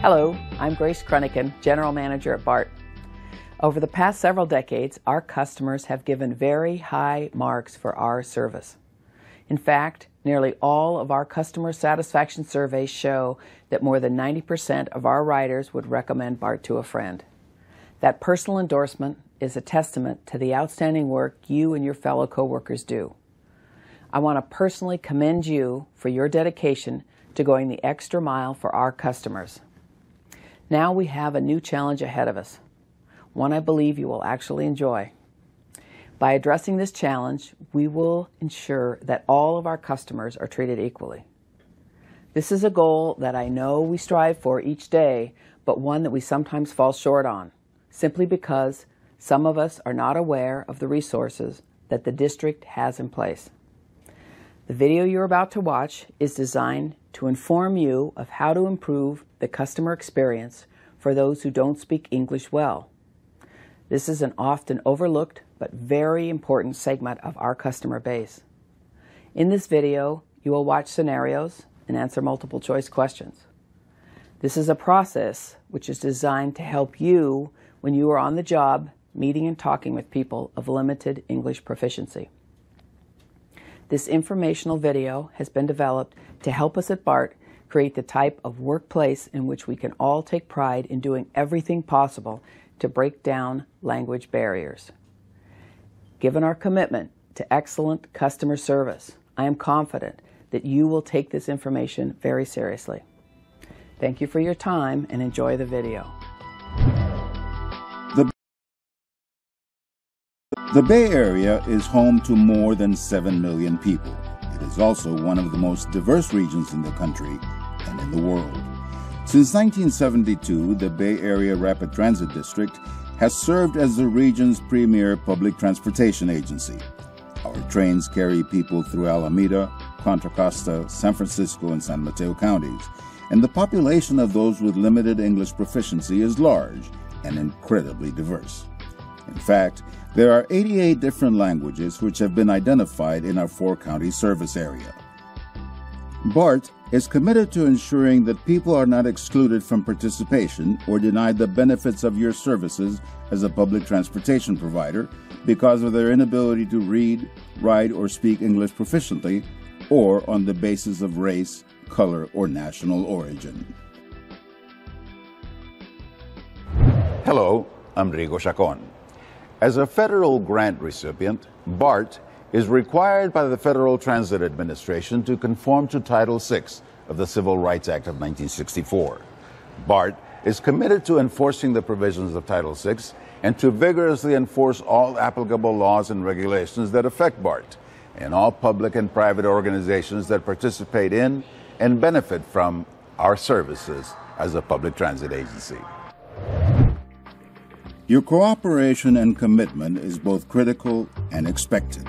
Hello, I'm Grace Kruniken, General Manager at BART. Over the past several decades, our customers have given very high marks for our service. In fact, nearly all of our customer satisfaction surveys show that more than 90% of our riders would recommend BART to a friend. That personal endorsement is a testament to the outstanding work you and your fellow coworkers do. I want to personally commend you for your dedication to going the extra mile for our customers. Now we have a new challenge ahead of us, one I believe you will actually enjoy. By addressing this challenge, we will ensure that all of our customers are treated equally. This is a goal that I know we strive for each day, but one that we sometimes fall short on, simply because some of us are not aware of the resources that the district has in place. The video you're about to watch is designed to inform you of how to improve the customer experience for those who don't speak English well. This is an often overlooked but very important segment of our customer base. In this video, you will watch scenarios and answer multiple choice questions. This is a process which is designed to help you when you are on the job meeting and talking with people of limited English proficiency. This informational video has been developed to help us at BART create the type of workplace in which we can all take pride in doing everything possible to break down language barriers. Given our commitment to excellent customer service, I am confident that you will take this information very seriously. Thank you for your time and enjoy the video. The Bay Area is home to more than 7 million people. It is also one of the most diverse regions in the country and in the world. Since 1972, the Bay Area Rapid Transit District has served as the region's premier public transportation agency. Our trains carry people through Alameda, Contra Costa, San Francisco, and San Mateo counties, and the population of those with limited English proficiency is large and incredibly diverse. In fact, there are 88 different languages which have been identified in our four-county service area. BART is committed to ensuring that people are not excluded from participation or denied the benefits of your services as a public transportation provider because of their inability to read, write, or speak English proficiently, or on the basis of race, color, or national origin. Hello, I'm Rigo Chacon. As a federal grant recipient, BART is required by the Federal Transit Administration to conform to Title VI of the Civil Rights Act of 1964. BART is committed to enforcing the provisions of Title VI and to vigorously enforce all applicable laws and regulations that affect BART and all public and private organizations that participate in and benefit from our services as a public transit agency. Your cooperation and commitment is both critical and expected.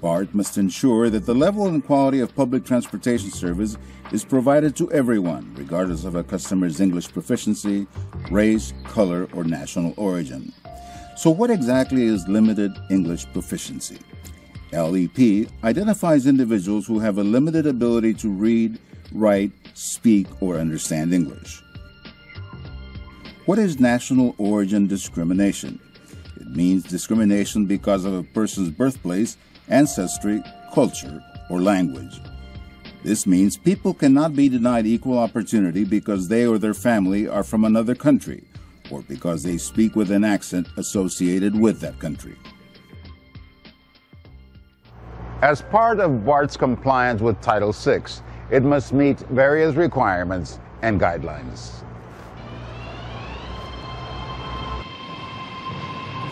BART must ensure that the level and quality of public transportation service is provided to everyone, regardless of a customer's English proficiency, race, color, or national origin. So what exactly is limited English proficiency? LEP identifies individuals who have a limited ability to read, write, speak, or understand English. What is national origin discrimination? It means discrimination because of a person's birthplace, ancestry, culture, or language. This means people cannot be denied equal opportunity because they or their family are from another country, or because they speak with an accent associated with that country. As part of BART's compliance with Title VI, it must meet various requirements and guidelines.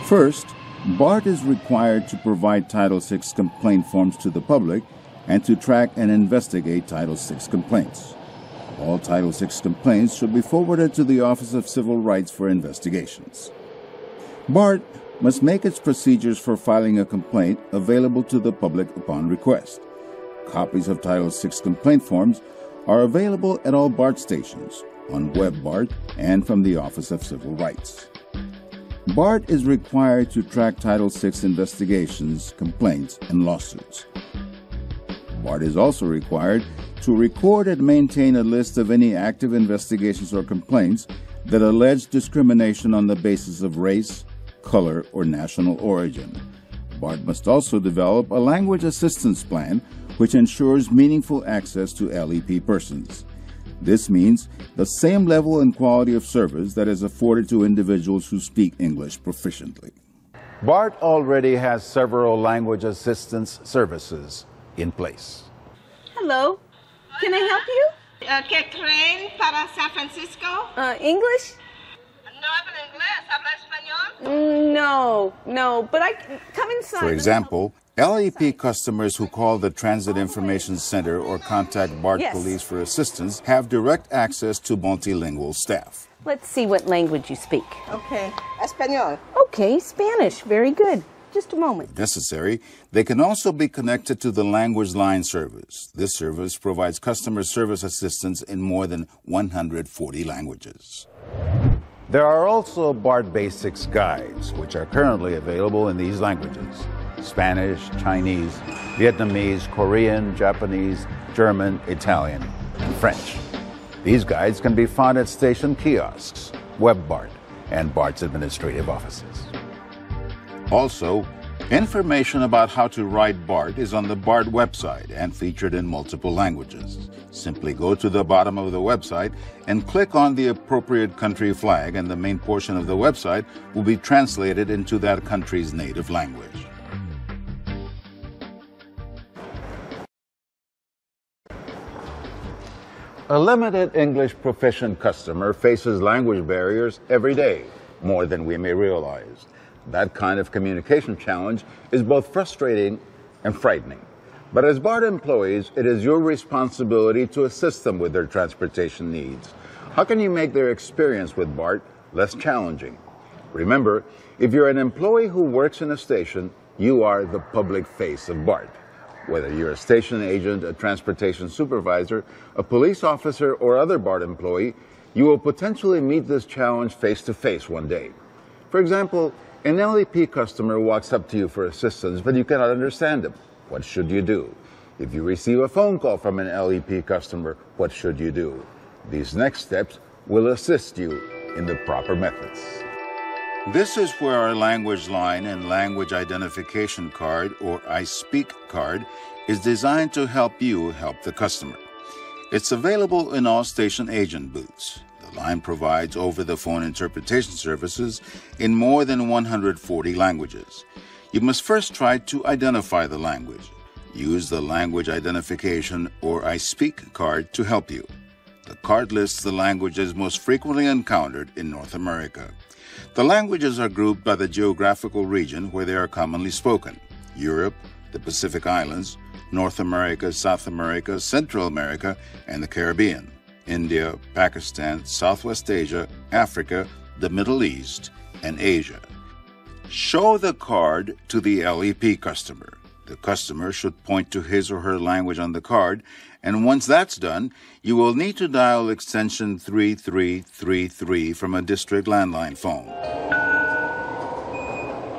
First, BART is required to provide Title VI complaint forms to the public and to track and investigate Title VI complaints. All Title VI complaints should be forwarded to the Office of Civil Rights for investigations. BART must make its procedures for filing a complaint available to the public upon request. Copies of Title VI complaint forms are available at all BART stations, on Web BART, and from the Office of Civil Rights. BART is required to track Title VI investigations, complaints, and lawsuits. BART is also required to record and maintain a list of any active investigations or complaints that allege discrimination on the basis of race, color, or national origin. BART must also develop a language assistance plan which ensures meaningful access to LEP persons. This means the same level and quality of service that is afforded to individuals who speak English proficiently. BART already has several language assistance services in place. Hello, can I help you? ¿Qué tren para San Francisco? English? No habla inglés, habla español. No, but I come inside. For example, LEP customers who call the Transit Information Center or contact BART Yes. Police for assistance have direct access to multilingual staff. Let's see what language you speak. Okay, español. Okay, Spanish. Very good. Just a moment. If necessary, they can also be connected to the Language Line Service. This service provides customer service assistance in more than 140 languages. There are also BART Basics guides, which are currently available in these languages: Spanish, Chinese, Vietnamese, Korean, Japanese, German, Italian, and French. These guides can be found at station kiosks, Web BART, and BART's administrative offices. Also, information about how to write BART is on the BART website and featured in multiple languages. Simply go to the bottom of the website and click on the appropriate country flag, and the main portion of the website will be translated into that country's native language. A limited English proficient customer faces language barriers every day, more than we may realize. That kind of communication challenge is both frustrating and frightening. But as BART employees, it is your responsibility to assist them with their transportation needs. How can you make their experience with BART less challenging? Remember, if you're an employee who works in a station, you are the public face of BART. Whether you're a station agent, a transportation supervisor, a police officer, or other BART employee, you will potentially meet this challenge face-to-face one day. For example, an LEP customer walks up to you for assistance, but you cannot understand him. What should you do? If you receive a phone call from an LEP customer, what should you do? These next steps will assist you in the proper methods. This is where our language line and language identification card, or I Speak card, is designed to help you help the customer. It's available in all station agent booths. The line provides over-the-phone interpretation services in more than 140 languages. You must first try to identify the language. Use the language identification, or I Speak card to help you. The card lists the languages most frequently encountered in North America. The languages are grouped by the geographical region where they are commonly spoken: Europe, the Pacific Islands, North America, South America, Central America, and the Caribbean, India, Pakistan, Southwest Asia, Africa, the Middle East, and Asia. Show the card to the LEP customer. The customer should point to his or her language on the card, and once that's done, you will need to dial extension 3333 from a district landline phone.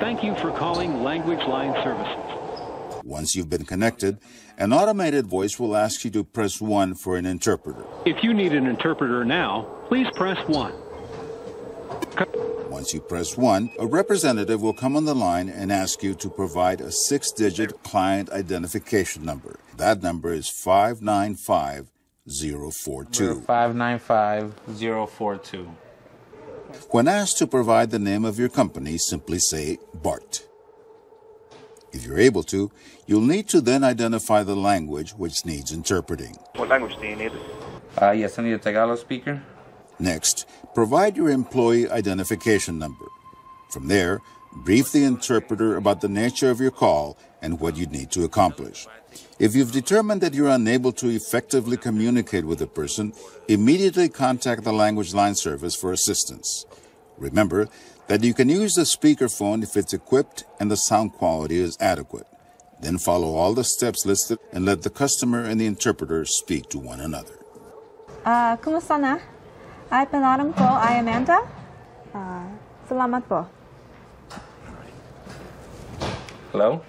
Thank you for calling Language Line Services. Once you've been connected, an automated voice will ask you to press 1 for an interpreter. If you need an interpreter now, please press 1. Once you press 1, a representative will come on the line and ask you to provide a 6-digit client identification number. That number is 595042. 595042. When asked to provide the name of your company, simply say BART. If you're able to, you'll need to then identify the language which needs interpreting. What language do you need? Yes, I need a Tagalog speaker. Next, provide your employee identification number. From there, brief the interpreter about the nature of your call and what you need to accomplish. If you've determined that you're unable to effectively communicate with a person, immediately contact the Language Line Service for assistance. Remember that you can use the speakerphone if it's equipped and the sound quality is adequate. Then follow all the steps listed and let the customer and the interpreter speak to one another. Kumusta na? Ay, pangalan ko ay Amanda. Salamat po. Hello?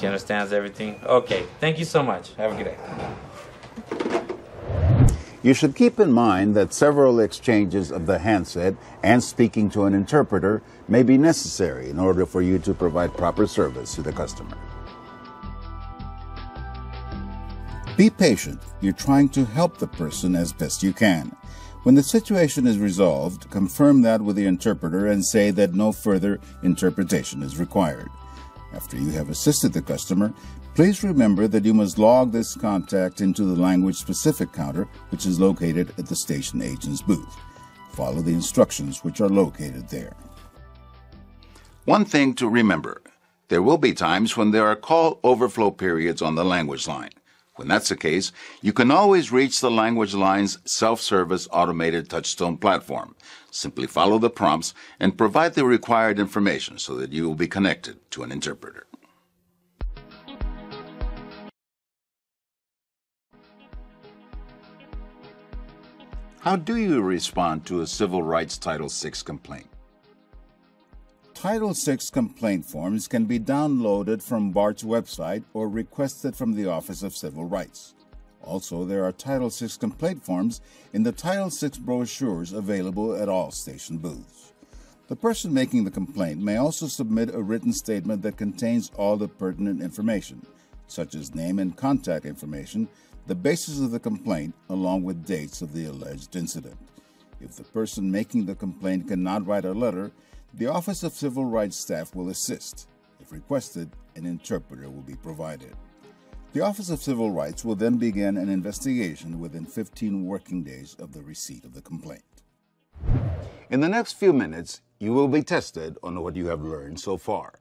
She understands everything. Okay, thank you so much. Have a good day. You should keep in mind that several exchanges of the handset and speaking to an interpreter may be necessary in order for you to provide proper service to the customer. Be patient. You're trying to help the person as best you can. When the situation is resolved, confirm that with the interpreter and say that no further interpretation is required. After you have assisted the customer, please remember that you must log this contact into the language-specific counter, which is located at the station agent's booth. Follow the instructions which are located there. One thing to remember, there will be times when there are call overflow periods on the language line. When that's the case, you can always reach the language line's self-service automated touchstone platform. Simply follow the prompts and provide the required information so that you will be connected to an interpreter. How do you respond to a Civil Rights Title VI complaint? Title VI complaint forms can be downloaded from BART's website or requested from the Office of Civil Rights. Also, there are Title VI complaint forms in the Title VI brochures available at all station booths. The person making the complaint may also submit a written statement that contains all the pertinent information, such as name and contact information, the basis of the complaint, along with dates of the alleged incident. If the person making the complaint cannot write a letter, the Office of Civil Rights staff will assist. If requested, an interpreter will be provided. The Office of Civil Rights will then begin an investigation within 15 working days of the receipt of the complaint. In the next few minutes, you will be tested on what you have learned so far.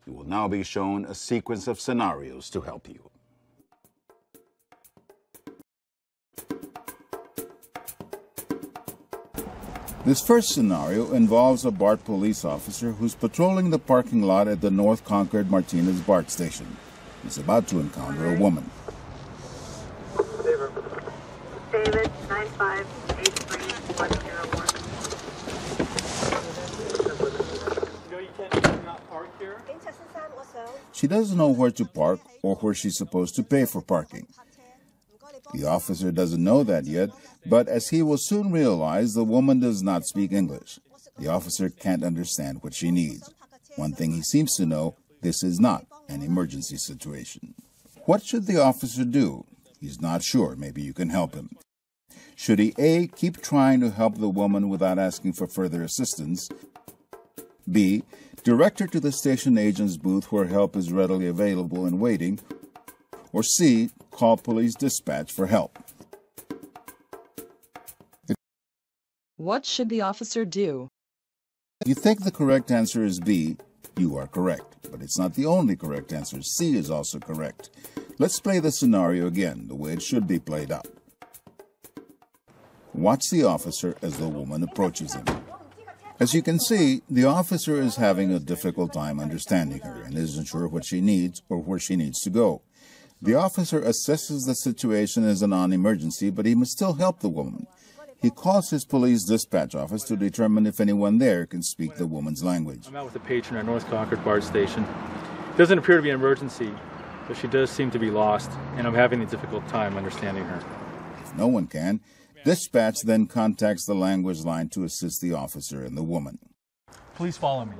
You will now be shown a sequence of scenarios to help you. This first scenario involves a BART police officer who's patrolling the parking lot at the North Concord Martinez BART station. He's about to encounter a woman. David, 9583101. She doesn't know where to park or where she's supposed to pay for parking. The officer doesn't know that yet, but as he will soon realize, the woman does not speak English. The officer can't understand what she needs. One thing he seems to know, this is not an emergency situation. What should the officer do? He's not sure. Maybe you can help him. Should he A, keep trying to help the woman without asking for further assistance? B, direct her to the station agent's booth where help is readily available and waiting? Or C, call police dispatch for help? What should the officer do? If you think the correct answer is B, you are correct. But it's not the only correct answer. C is also correct. Let's play the scenario again, the way it should be played out. Watch the officer as the woman approaches him. As you can see, the officer is having a difficult time understanding her and isn't sure what she needs or where she needs to go. The officer assesses the situation as a non-emergency, but he must still help the woman. He calls his police dispatch office to determine if anyone there can speak the woman's language. I'm out with a patron at North Concord BART station. It doesn't appear to be an emergency, but she does seem to be lost, and I'm having a difficult time understanding her. If no one can, dispatch then contacts the language line to assist the officer and the woman. Please follow me.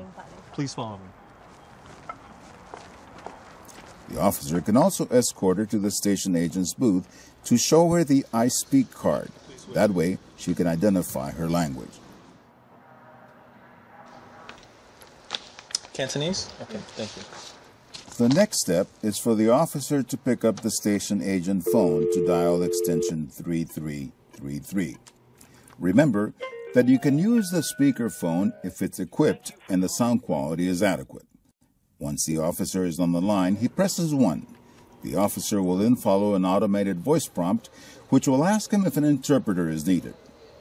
Please follow me. The officer can also escort her to the station agent's booth to show her the I Speak card. That way, she can identify her language. Cantonese? Okay, thank you. The next step is for the officer to pick up the station agent phone to dial extension 3333. Remember that you can use the speakerphone if it's equipped and the sound quality is adequate. Once the officer is on the line, he presses 1. The officer will then follow an automated voice prompt, which will ask him if an interpreter is needed.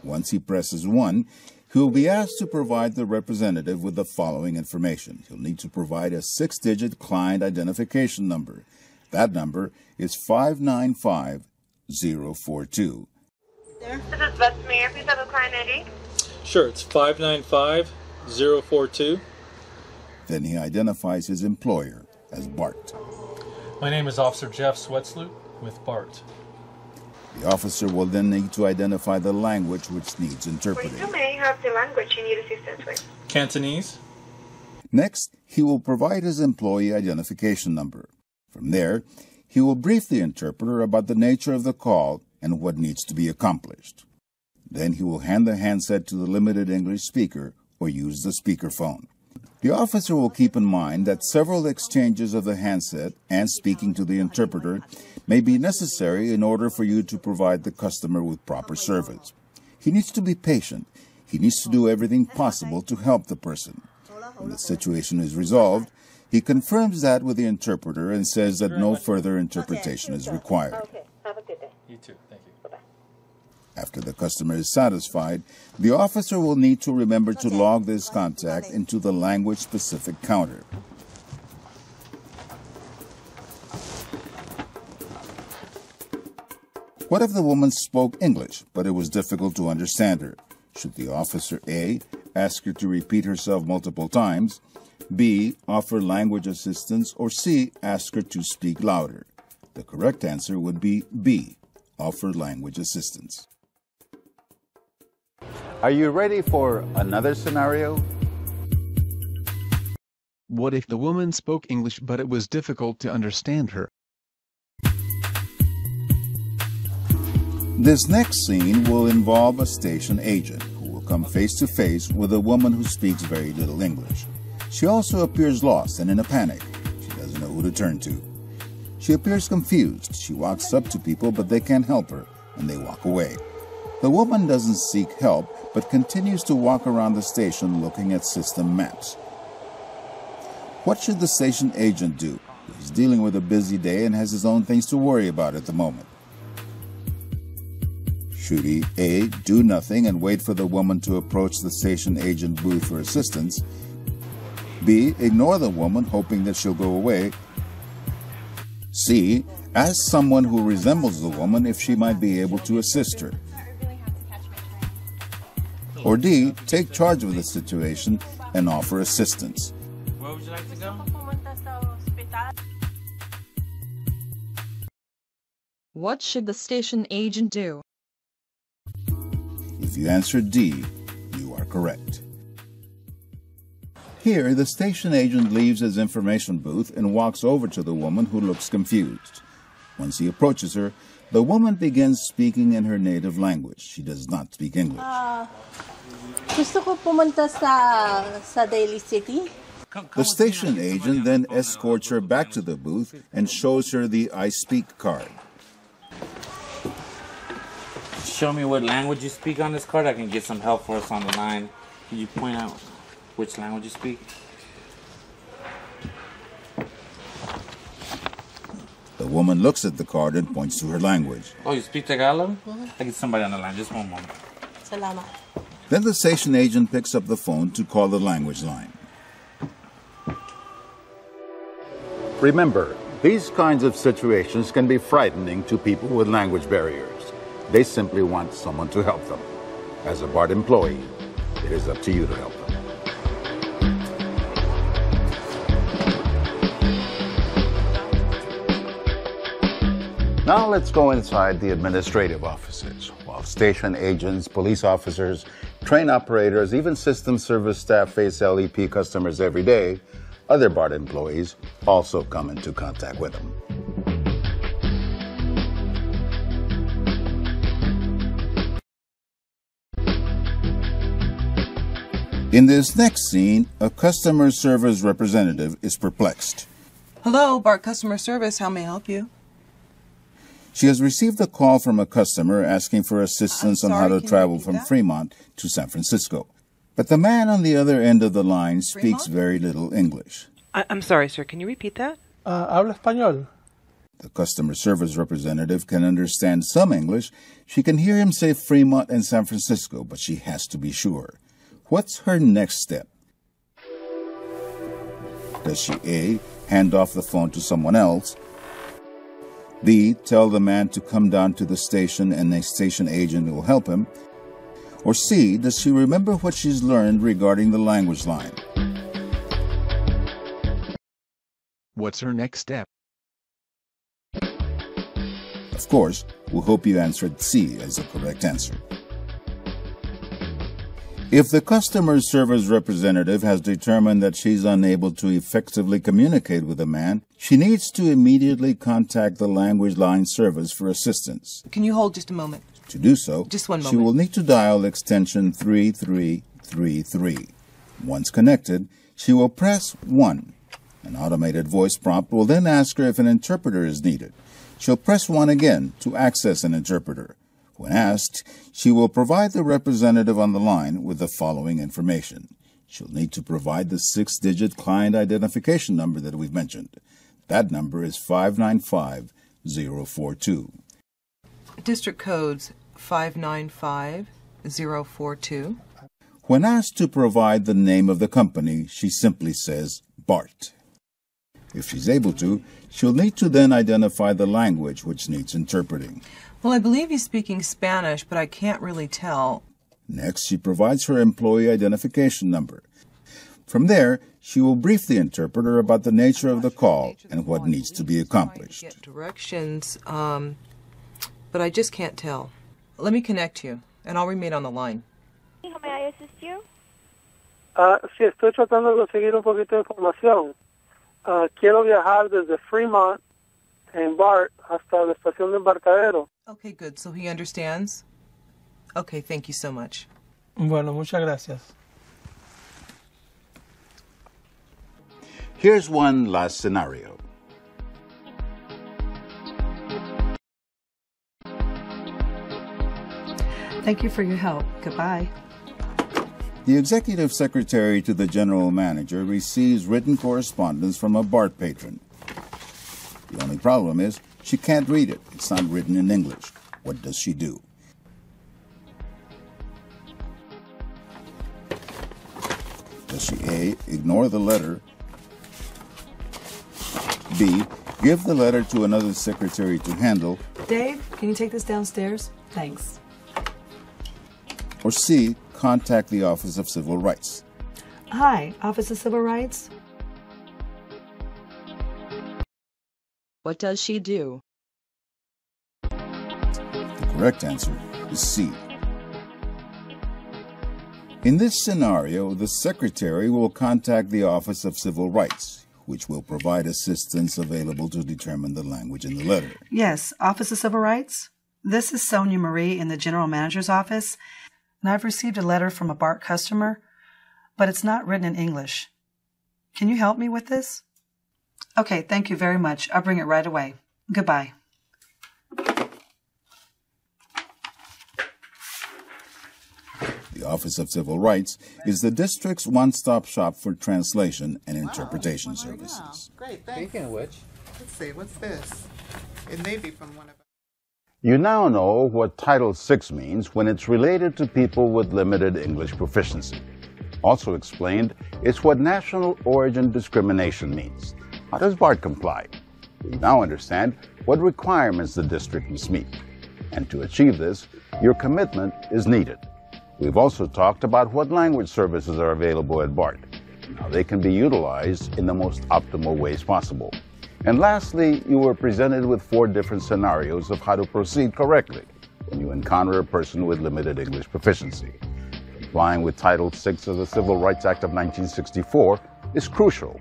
Once he presses 1, he will be asked to provide the representative with the following information. He'll need to provide a 6-digit client identification number. That number is 595042. This is Beth Mayor. Please have a client ID. Sure, it's 595042. Then he identifies his employer as BART. My name is Officer Jeff Swetsloot with BART. The officer will then need to identify the language which needs interpreting. You may have the language you need assistance with. Cantonese. Next, he will provide his employee identification number. From there, he will brief the interpreter about the nature of the call and what needs to be accomplished. Then he will hand the handset to the limited English speaker or use the speakerphone. The officer will keep in mind that several exchanges of the handset and speaking to the interpreter may be necessary in order for you to provide the customer with proper service. He needs to be patient. He needs to do everything possible to help the person. When the situation is resolved, he confirms that with the interpreter and says that no further interpretation is required. Okay, have a good day. You too. Thank you. Bye-bye. After the customer is satisfied, the officer will need to remember to log this contact into the language-specific counter. What if the woman spoke English, but it was difficult to understand her? Should the officer A, ask her to repeat herself multiple times, B, offer language assistance, or C, ask her to speak louder? The correct answer would be B, offer language assistance. Are you ready for another scenario? What if the woman spoke English but it was difficult to understand her? This next scene will involve a station agent who will come face to face with a woman who speaks very little English. She also appears lost and in a panic. She doesn't know who to turn to. She appears confused. She walks up to people, but they can't help her, and they walk away. The woman doesn't seek help, but continues to walk around the station looking at system maps. What should the station agent do? He's dealing with a busy day and has his own things to worry about at the moment. Should he A, do nothing and wait for the woman to approach the station agent booth for assistance, B, ignore the woman hoping that she'll go away, C, ask someone who resembles the woman if she might be able to assist her, or D, take charge of the situation and offer assistance. Where would you like to go? What should the station agent do? If you answer D, you are correct. Here, the station agent leaves his information booth and walks over to the woman who looks confused. Once he approaches her, the woman begins speaking in her native language. She does not speak English. Gusto ko pumunta sa Daly City. The station agent then escorts her back to the booth and shows her the I Speak card. Show me what language you speak on this card. I can get some help for us on the line. Can you point out which language you speak? The woman looks at the card and points to her language. Oh, you speak Tagalog? I get somebody on the line. Just one moment. Salamat. Then the station agent picks up the phone to call the language line. Remember, these kinds of situations can be frightening to people with language barriers. They simply want someone to help them. As a BART employee, it is up to you to help them. Now let's go inside the administrative offices, while station agents, police officers, train operators, even system service staff face LEP customers every day. Other BART employees also come into contact with them. In this next scene, a customer service representative is perplexed. Hello, BART Customer Service. How may I help you? She has received a call from a customer asking for assistance on how to travel from Fremont to San Francisco. But the man on the other end of the line speaks very little English. I'm sorry, sir. Can you repeat that? Habla español. The customer service representative can understand some English. She can hear him say Fremont and San Francisco, but she has to be sure. What's her next step? Does she A, hand off the phone to someone else, B, tell the man to come down to the station and a station agent will help him, or C, does she remember what she's learned regarding the language line? What's her next step? Of course, we hope you answered C as the correct answer. If the customer service representative has determined that she's unable to effectively communicate with a man, she needs to immediately contact the language line service for assistance. Can you hold just a moment? To do so, Just one moment. she will need to dial extension 3333. Once connected, she will press 1. An automated voice prompt will then ask her if an interpreter is needed. She'll press 1 again to access an interpreter. When asked, she will provide the representative on the line with the following information. She'll need to provide the 6-digit client identification number that we've mentioned. That number is 595042. District codes 595042. When asked to provide the name of the company, she simply says BART. If she's able to, she'll need to then identify the language which needs interpreting. Well, I believe he's speaking Spanish, but I can't really tell. Next, she provides her employee identification number. From there, she will brief the interpreter about the nature of the call and what needs to be accomplished. Get directions, but I just can't tell. Let me connect you, and I'll remain on the line. How may I assist you? Sí, estoy tratando de conseguir un poquito de información. Quiero viajar desde Fremont en BART hasta la estación de embarcadero. Okay, good. So he understands? Okay, thank you so much. Bueno, muchas gracias. Here's one last scenario. Thank you for your help. Goodbye. The executive secretary to the general manager receives written correspondence from a BART patron. The only problem is she can't read it. It's not written in English. What does she do? Does she A, ignore the letter, B, give the letter to another secretary to handle, Dave, can you take this downstairs? Thanks. or C, contact the Office of Civil Rights? Hi, Office of Civil Rights. What does she do? The correct answer is C. In this scenario, the secretary will contact the Office of Civil Rights, which will provide assistance available to determine the language in the letter. Yes, Office of Civil Rights. This is Sonia Marie in the General Manager's office, and I've received a letter from a BART customer, but it's not written in English. Can you help me with this? Okay, thank you very much. I'll bring it right away. Goodbye. The Office of Civil Rights is the district's one-stop shop for translation and interpretation services. Great, thanks. Speaking of which, let's see, what's this? It may be from one of... You now know what Title VI means when it's related to people with limited English proficiency. Also explained, it's what national origin discrimination means. How does BART comply? We now understand what requirements the district must meet. And to achieve this, your commitment is needed. We've also talked about what language services are available at BART, and how they can be utilized in the most optimal ways possible. And lastly, you were presented with 4 different scenarios of how to proceed correctly when you encounter a person with limited English proficiency. Complying with Title VI of the Civil Rights Act of 1964 is crucial.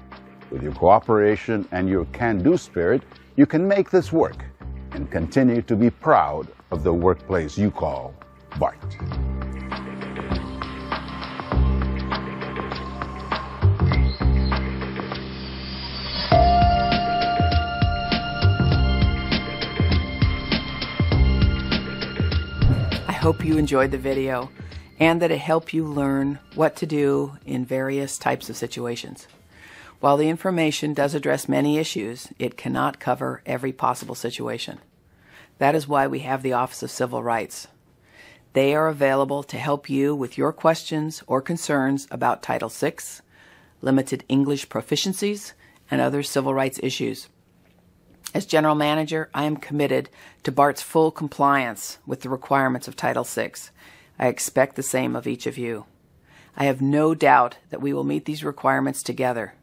With your cooperation and your can-do spirit, you can make this work and continue to be proud of the workplace you call BART. I hope you enjoyed the video and that it helped you learn what to do in various types of situations. While the information does address many issues, it cannot cover every possible situation. That is why we have the Office of Civil Rights. They are available to help you with your questions or concerns about Title VI, limited English proficiencies, and other civil rights issues. As General Manager, I am committed to BART's full compliance with the requirements of Title VI. I expect the same of each of you. I have no doubt that we will meet these requirements together.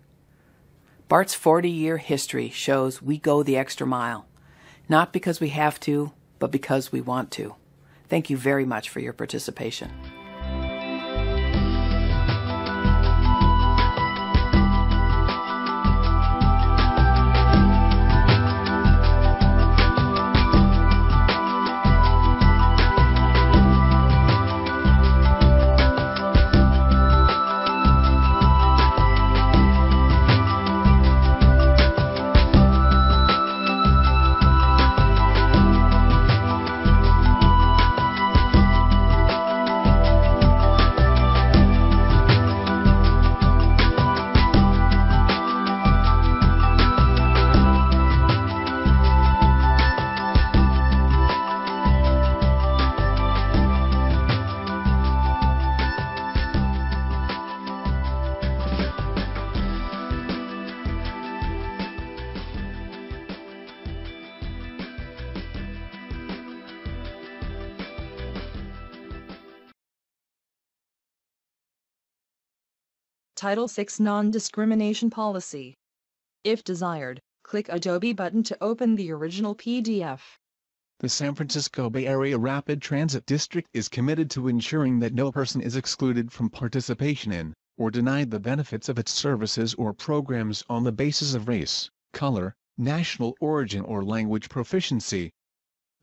BART's 40-year history shows we go the extra mile. not because we have to, but because we want to. Thank you very much for your participation. Title VI Non-Discrimination Policy. If desired, click Adobe button to open the original PDF. The San Francisco Bay Area Rapid Transit District is committed to ensuring that no person is excluded from participation in, or denied the benefits of its services or programs on the basis of race, color, national origin or language proficiency.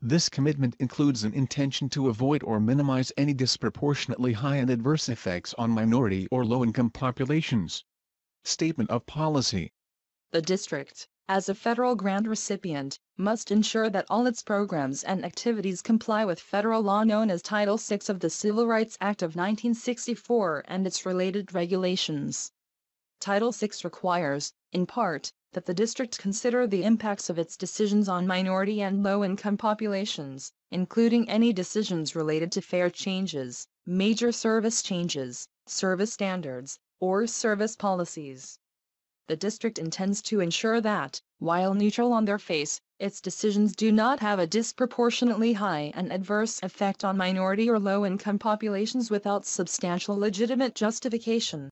This commitment includes an intention to avoid or minimize any disproportionately high and adverse effects on minority or low-income populations. Statement of Policy. The district, as a federal grant recipient, must ensure that all its programs and activities comply with federal law known as Title VI of the Civil Rights Act of 1964 and its related regulations. Title VI requires, in part, that the district consider the impacts of its decisions on minority and low-income populations, including any decisions related to fare changes, major service changes, service standards, or service policies. The district intends to ensure that, while neutral on their face, its decisions do not have a disproportionately high and adverse effect on minority or low-income populations without substantial legitimate justification.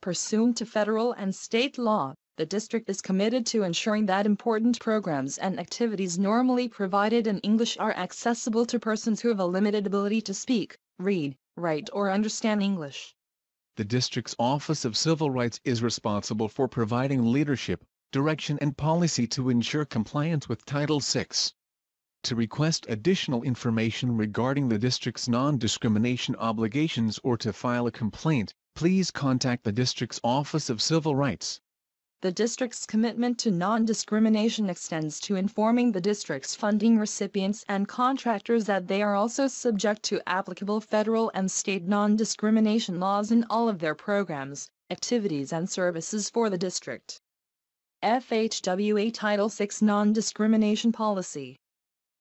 Pursuant to federal and state law, the district is committed to ensuring that important programs and activities normally provided in English are accessible to persons who have a limited ability to speak, read, write, or understand English. The district's Office of Civil Rights is responsible for providing leadership, direction and policy to ensure compliance with Title VI. To request additional information regarding the district's non-discrimination obligations or to file a complaint, please contact the district's Office of Civil Rights. The district's commitment to non-discrimination extends to informing the district's funding recipients and contractors that they are also subject to applicable federal and state non-discrimination laws in all of their programs, activities and services for the district. FHWA Title VI Non-Discrimination Policy.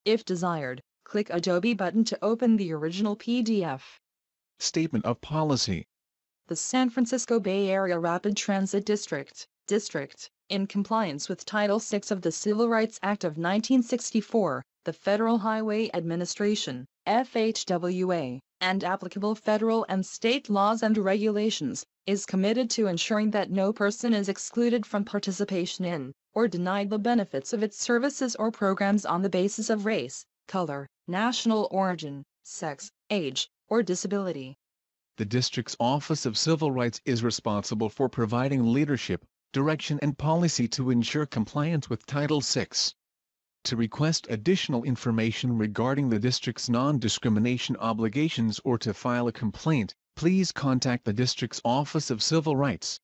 If desired, click Adobe button to open the original PDF. Statement of Policy. The San Francisco Bay Area Rapid Transit District, in compliance with Title VI of the Civil Rights Act of 1964, the Federal Highway Administration, FHWA, and applicable federal and state laws and regulations, is committed to ensuring that no person is excluded from participation in, or denied the benefits of its services or programs on the basis of race, color, national origin, sex, age, or disability. The district's Office of Civil Rights is responsible for providing leadership, direction and policy to ensure compliance with Title VI. To request additional information regarding the district's non-discrimination obligations or to file a complaint, please contact the district's Office of Civil Rights.